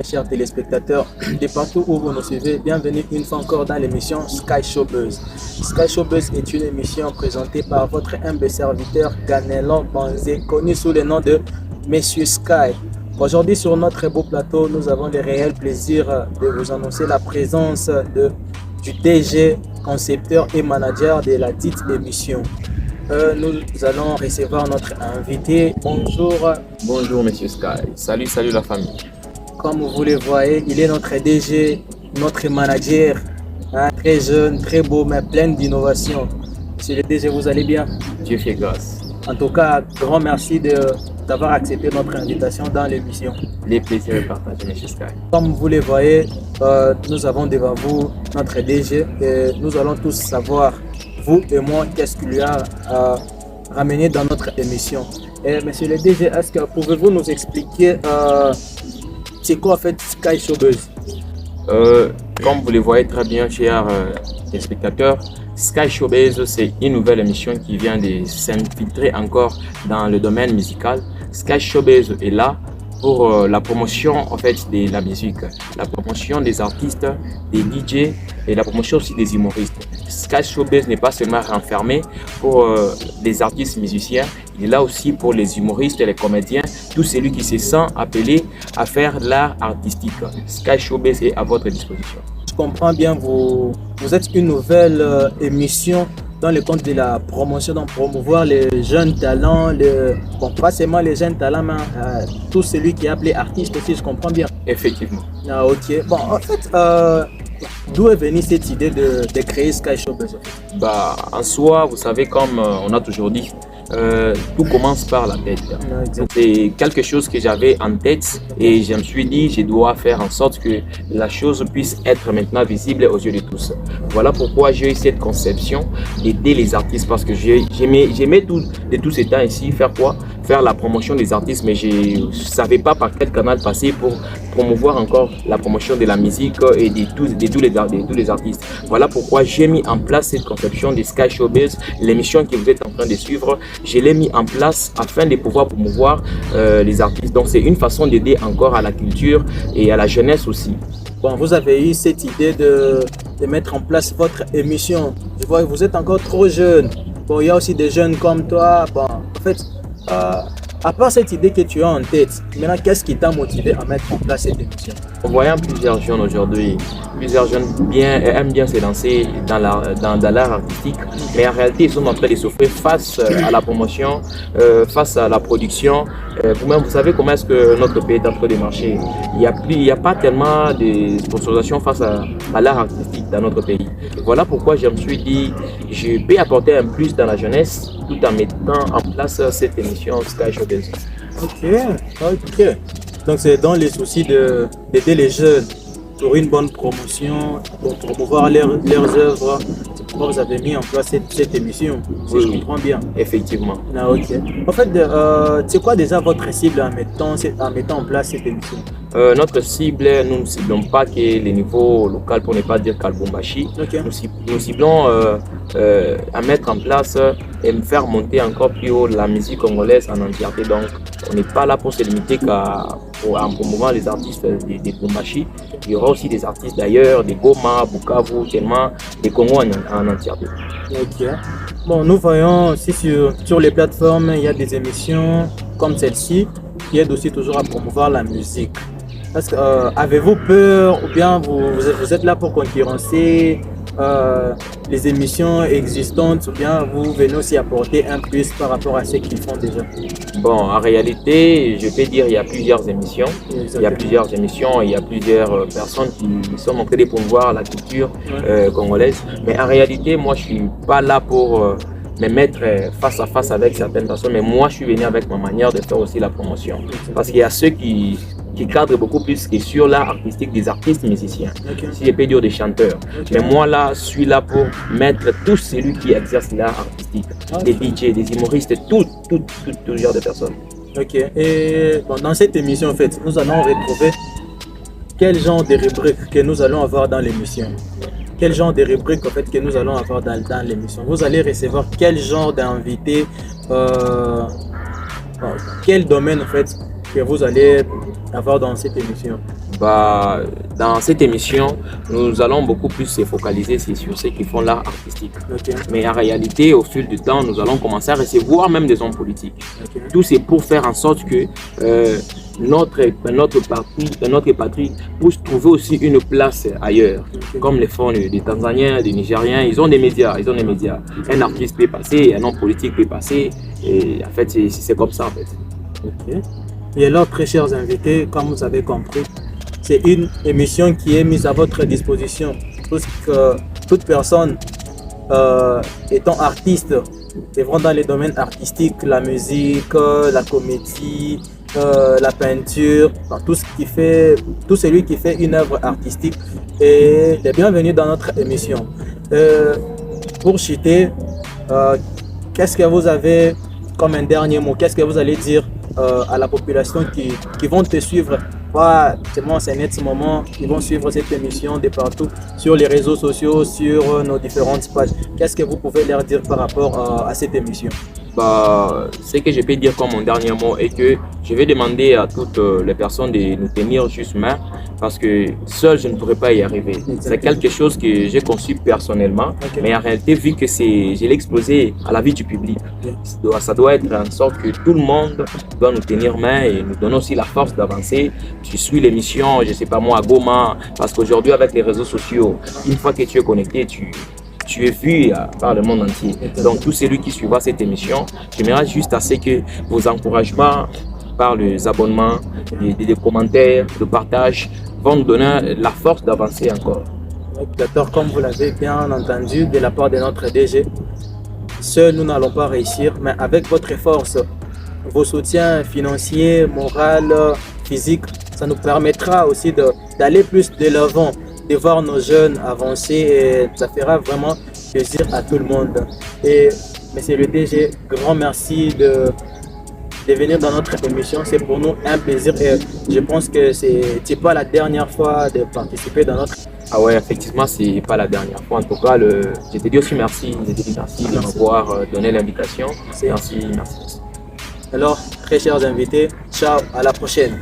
Chers téléspectateurs de partout où vous nous suivez, bienvenue une fois encore dans l'émission Sky Show Buzz. Sky Show Buzz est une émission présentée par votre humble serviteur Ganelon Banzé, connu sous le nom de Monsieur Sky. Aujourd'hui sur notre beau plateau, nous avons le réel plaisir de vous annoncer la présence du DG, concepteur et manager de la dite émission. Nous allons recevoir notre invité. Bonjour. Bonjour Monsieur Sky. Salut la famille. Comme vous le voyez, il est notre DG, notre manager, très jeune, très beau, mais plein d'innovation. Monsieur le DG, vous allez bien? Dieu fait grâce. En tout cas, grand merci d'avoir accepté notre invitation dans l'émission. Les plaisirs est partagé, Monsieur Sky. Comme vous le voyez, nous avons devant vous notre DG et nous allons tous savoir, vous et moi, qu'est-ce qu'il y a ramené dans notre émission. Et monsieur le DG, est-ce que pouvez-vous nous expliquer c'est quoi en fait Sky Show Buzz? Comme vous le voyez très bien, chers téléspectateurs, Sky Show Buzz, c'est une nouvelle émission qui vient de s'infiltrer encore dans le domaine musical. Sky Show Buzz est là pour la promotion en fait de la musique, la promotion des artistes, des DJ et la promotion aussi des humoristes. Sky Show Buzz n'est pas seulement renfermé pour les artistes musiciens, il est là aussi pour les humoristes et les comédiens, tout celui qui se sent appelé à faire l'art artistique. Sky Show Buzz est à votre disposition. Je comprends bien, vous êtes une nouvelle émission dans le compte de la promotion, donc promouvoir les jeunes talents, bon, pas seulement les jeunes talents, mais tout celui qui est appelé artiste aussi, je comprends bien. Effectivement. Ah, ok. Bon, en fait, d'où est venue cette idée de créer Sky Show Buzz? Bah, en soi, vous savez, comme on a toujours dit, tout commence par la tête. C'est quelque chose que j'avais en tête et je me suis dit, je dois faire en sorte que la chose puisse être maintenant visible aux yeux de tous. Voilà pourquoi j'ai eu cette conception d'aider les artistes parce que j'aimais de tous ces temps ici faire quoi? Faire la promotion des artistes, mais je ne savais pas par quel canal passer pour promouvoir encore la promotion de la musique et de tous les artistes. Voilà pourquoi j'ai mis en place cette conception de Sky Show Buzz, l'émission que vous êtes en train de suivre. Je l'ai mis en place afin de pouvoir promouvoir les artistes. Donc c'est une façon d'aider encore à la culture et à la jeunesse aussi. Bon, vous avez eu cette idée de mettre en place votre émission. Je vois que vous êtes encore trop jeune. Bon, il y a aussi des jeunes comme toi. Bon, en fait, à part cette idée que tu as en tête, maintenant, qu'est-ce qui t'a motivé à mettre en place cette émission? En voyant plusieurs jeunes aujourd'hui, plusieurs jeunes aiment bien se lancer dans l'art artistique, mais en réalité, ils sont en train de souffrir face à la promotion, face à la production. Vous-même, vous savez comment est-ce que notre pays est en train de marcher. Il n'y a pas tellement de sponsorisation face à l'art artistique dans notre pays. Voilà pourquoi je me suis dit, je peux apporter un plus dans la jeunesse tout en mettant en place cette émission Sky Show Buzz. Ok. Donc c'est dans les soucis d'aider les jeunes pour une bonne promotion, pour promouvoir leurs œuvres. C'est pourquoi vous avez mis en place cette émission, si Oui, je comprends bien. Effectivement. Ah, ok. En fait, c'est quoi déjà votre cible en mettant en place cette émission? Notre cible, nous ne ciblons pas que les niveaux locaux pour ne pas dire Kalbumbashi. Okay. Nous ciblons à mettre en place et faire monter encore plus haut la musique congolaise en entièreté. Donc, on n'est pas là pour se limiter en promouvant les artistes des Bumbashi. Il y aura aussi des artistes d'ailleurs, des Goma, Bukavu, tellement des Congo en entièreté. Ok. Bon, nous voyons aussi sur les plateformes, il y a des émissions comme celle-ci qui aident aussi toujours à promouvoir la musique. Avez-vous peur ou bien vous êtes là pour concurrencer les émissions existantes ou bien vous venez aussi apporter un plus par rapport à ce qu'ils font déjà? Bon, en réalité, je peux dire qu'il y a plusieurs émissions. Il y a plusieurs émissions, il y a plusieurs personnes qui sont en train de promouvoir la culture congolaise. Mais en réalité, moi, je ne suis pas là pour me mettre face à face avec certaines personnes. Mais moi, je suis venu avec ma manière de faire aussi la promotion. Parce qu'il y a ceux qui cadrent beaucoup plus que sur l'art artistique des artistes musiciens. Okay. Si je peux dire des chanteurs. Okay. Mais moi, là, je suis là pour mettre tout celui qui exerce l'art artistique. Des DJ, des humoristes, tout genre de personnes. Ok. Et bon, dans cette émission, en fait, nous allons retrouver quel genre de rubrique que nous allons avoir dans l'émission? Quel genre de rubrique en fait que nous allons avoir dans l'émission? Vous allez recevoir quel genre d'invité, quel domaine en fait que vous allez avoir dans cette émission? Bah, dans cette émission, nous allons beaucoup plus se focaliser sur ceux qui font l'art artistique. Ok. Mais en réalité, au fil du temps, nous allons commencer à recevoir même des hommes politiques. Ok. Tout c'est pour faire en sorte que notre patrie puisse trouver aussi une place ailleurs. Ok. Comme les font des Tanzaniens, des Nigériens, ils ont des médias, Un artiste peut passer, un homme politique peut passer, et en fait, c'est comme ça en fait. Ok. Et alors, très chers invités, comme vous avez compris, c'est une émission qui est mise à votre disposition. Toute personne étant artiste, œuvrant dans les domaines artistiques, la musique, la comédie, la peinture, tout celui qui fait une œuvre artistique est bienvenu dans notre émission. Pour chuter, qu'est-ce que vous avez comme un dernier mot? Qu'est-ce que vous allez dire à la population qui vont te suivre? Pas seulement c'est net ce moment, ils vont suivre cette émission de partout, sur les réseaux sociaux, sur nos différentes pages. Qu'est-ce que vous pouvez leur dire par rapport à cette émission? Bah, ce que je peux dire comme mon dernier mot est que je vais demander à toutes les personnes de nous tenir juste main parce que seul je ne pourrais pas y arriver. C'est quelque chose que j'ai conçu personnellement, mais en réalité, vu que je l'ai exposé à la vie du public, ça doit être en sorte que tout le monde doit nous tenir main et nous donner aussi la force d'avancer. Je suis l'émission, je sais pas moi, à Goma, parce qu'aujourd'hui avec les réseaux sociaux, une fois que tu es connecté, tu es vu par le monde entier. Donc, tout celui qui suivra cette émission, j'aimerais juste assez que vos encouragements par les abonnements, des commentaires, le partage vont nous donner la force d'avancer encore. Docteur, comme vous l'avez bien entendu de la part de notre DG, seuls nous n'allons pas réussir, mais avec votre force, vos soutiens financiers, moraux, physiques, ça nous permettra aussi d'aller plus de l'avant, de voir nos jeunes avancer et ça fera vraiment plaisir à tout le monde. Et Monsieur le DG, grand merci de venir dans notre émission. C'est pour nous un plaisir et je pense que c'est pas la dernière fois de participer dans notre. Ah ouais, effectivement, c'est pas la dernière fois. En tout cas, je te dis aussi merci. Je te dis merci de m'avoir donné l'invitation. Merci. Alors, très chers invités, ciao, à la prochaine.